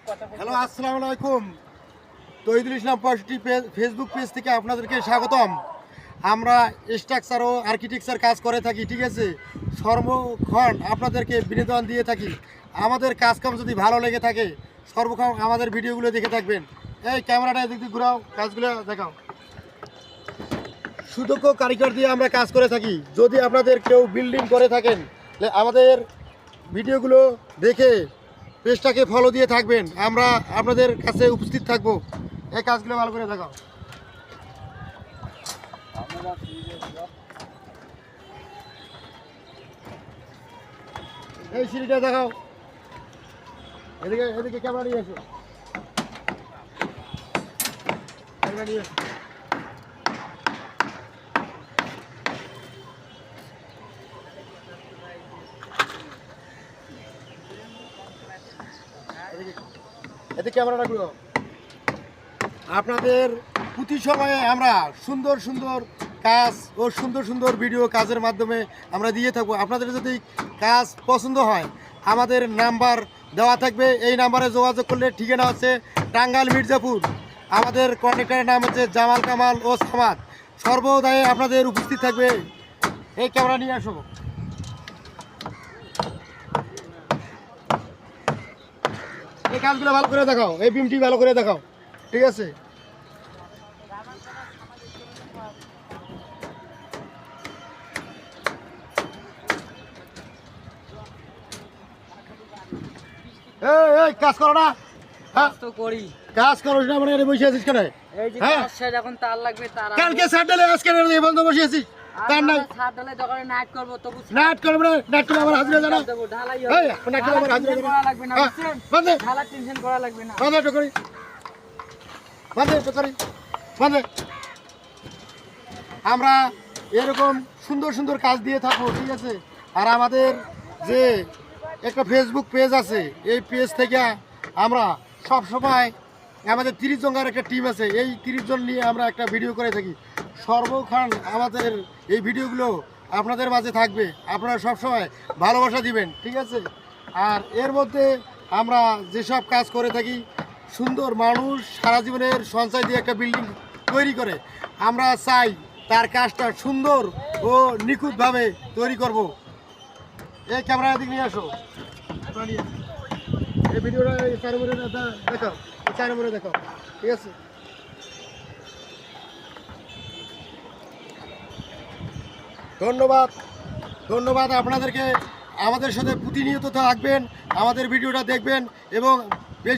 Hello, আসসালামু আলাইকুম। তহিদুল ইসলাম 65 Facebook page থেকে আপনাদেরকে স্বাগতম। আমরা স্ট্রাকচার ও আর্কিটেকচার কাজ করে থাকি, ঠিক আছে। সর্বক্ষণ আপনাদেরকে বিনোদন দিয়ে থাকি। আমাদের কাজকাম যদি ভালো লেগে থাকে সর্বক্ষণ আমাদের ভিডিওগুলো দেখে থাকবেন। এই ক্যামেরাটা এদিক দিয়ে ঘুরাও, কাজগুলো দেখাও। সুদক্ষ কারিগর দিয়ে আমরা কাজ করে থাকি। যদি আপনাদের কেউ বিল্ডিং করে থাকেন তাহলে আমাদের ভিডিওগুলো দেখে পেজটাকে ফলো দিয়ে থাকবেন, আমরা আপনাদের কাছে উপস্থিত থাকবো। এই কাজগুলো ভালো করে দেখাও। এই সিঁড়িটা দেখাও, এদিকে এদিকে ক্যামেরা নিয়ে এসো, ক্যামেরা নিয়ে এসো। এতে ক্যামেরাটা ঘুরো। আপনাদের প্রতি সময়ে আমরা সুন্দর সুন্দর কাজ ও সুন্দর সুন্দর ভিডিও কাজের মাধ্যমে আমরা দিয়ে থাকবো। আপনাদের যদি কাজ পছন্দ হয় আমাদের নাম্বার দেওয়া থাকবে, এই নাম্বারে যোগাযোগ করলে ঠিকানা হচ্ছে টাঙ্গাইল মির্জাপুর। আমাদের কন্ট্রাক্টরের নাম হচ্ছে জামাল কামাল ও সামাদ। সর্বদাই আপনাদের উপস্থিত থাকবে। এই ক্যামেরা নিয়ে আসো। এই কাজগুলো ভালো করে দেখাও, এই বিমটি ভালো করে দেখাও, ঠিক আছে। এই কাজ করো না, কাজ তো করি। কাজ করো না মানে বসে আছিস কেন? এই যে হ্যাঁ? কাজ শেষ, এখন তার লাগবে, তার কালকে স্যাটারডে আজকে বন্ধ বসে আছিস, তার নাই ছাদ ঢালাই দোকানে নাইট করব, তবু নাট করবে না, নাট করলে আমার হাজিরা জানা। দেব, ঢালাই এই নাট করলে আমার হাজিরা করা লাগবে না, হ্যাঁ, বুঝছেন? বন্ধে ঢালাই টেনশন করা লাগবে না। বন্ধে তো করি, বন্ধে তো করি, বন্ধে। আমরা এরকম সুন্দর সুন্দর কাজ দিয়ে থাকবো, ঠিক আছে। আর আমাদের যে একটা ফেসবুক পেজ আছে, এই পেজ থেকে আমরা সব সময় আমাদের 30 জনের একটা টিম আছে, এই 30 জন নিয়ে আমরা একটা ভিডিও করে থাকি। সর্বক্ষণ আমাদের এই ভিডিওগুলো আপনাদের মাঝে থাকবে, আপনারা সবসময় ভালোবাসা দিবেন, ঠিক আছে। আর এর মধ্যে আমরা যেসব কাজ করে থাকি, সুন্দর মানুষ সারা জীবনের সঞ্চয় দিয়ে একটা বিল্ডিং তৈরি করে, আমরা চাই তার কাজটা সুন্দর ও নিখুঁতভাবে তৈরি করব। এই ক্যামেরা দিক নিয়ে আসো, এই ভিডিওটা চার নম্বরে দেখাও, চার নম্বরে দেখাও, ঠিক আছে। ধন্যবাদ, ধন্যবাদ আপনাদেরকে। আমাদের সাথে প্রতিনিয়ত থাকবেন, আমাদের ভিডিওটা দেখবেন এবং